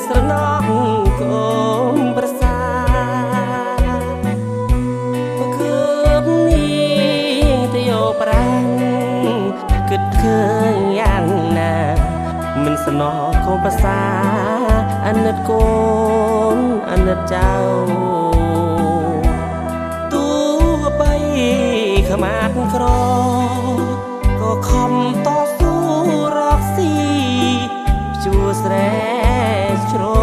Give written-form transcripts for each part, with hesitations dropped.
ស្រណោះកូនប្រសាបើគើបនេះទៅយកប្រាំងគិតឃើញយ៉ាងណាមិនស្រណោះកូនប្រសាអាណិតកូនអាណិតចៅទូបីខ្មាតក្រក៏ខំតស៊ូរកស៊ីជួស្រែជ្រោ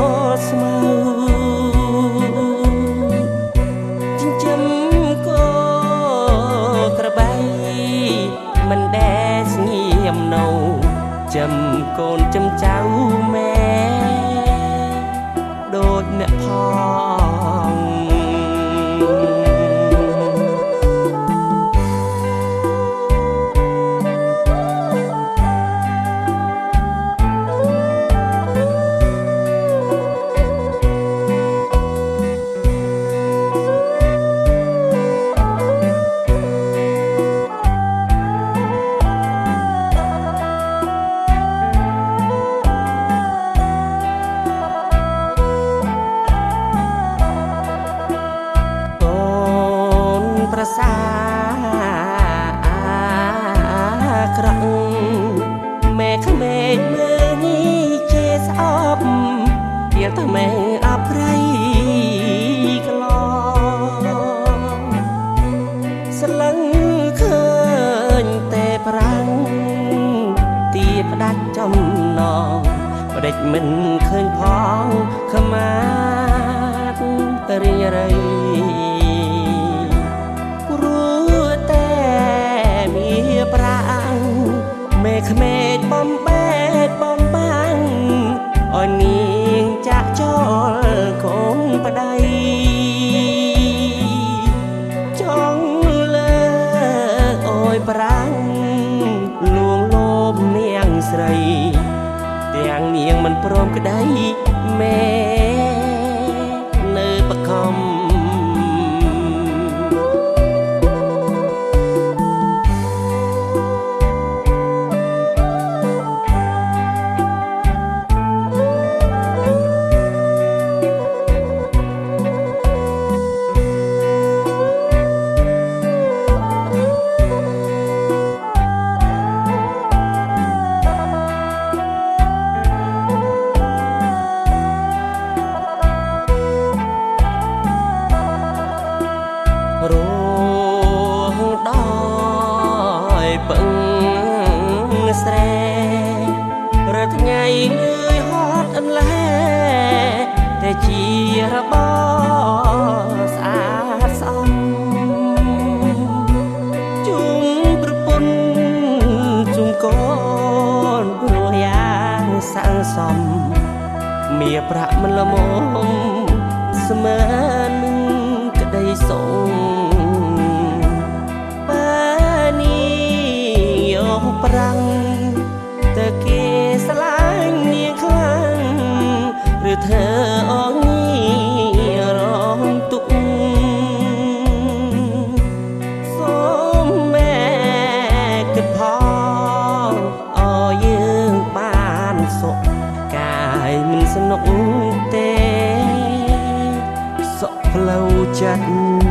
ស្មៅចិញ្ចឹមកូនក្របីមិនដែលស្ងៀមនៅចាំកូនចាំចៅម៉ែដូចអ្នកផងប្រសាក្រក់មេក្មេកមើលញីជាស្អប់ទៀតតែមេអប្រៃក្លងស្លឹងឃើញតែប្រាំងទីផ្ដាច់ចំណងបដិចមិនឃើញផងខ្មាតរីរៃប្រាំងមេក្មេកបំបែកបំបាំងអញនាងចាក់ចោលកូនប្តីចង់លើអើយប្រាំងលួងលោមនាងស្រីទាំងនាងមិនព្រមក្តីមេនៅបខំរងដោយពឹងស្រែរើថ្ងៃនឿយហត់អន្លែតែជារបស់ស្អាតស្អំជុំប្រពន្ធជុំកូនព្រោះយ៉ាងស័ងសមមាប្រាក់មិនល្មមស្មើនឹងក្តីសុខប្រាំងតែគេស្លាញ់នាងខ្លាំងឬធ្វើអងងាររងទុកសូមម៉ែគិតផងអើយើងបានសុខកាយមិនស្នុកទេសុខផ្លូវចិត្ត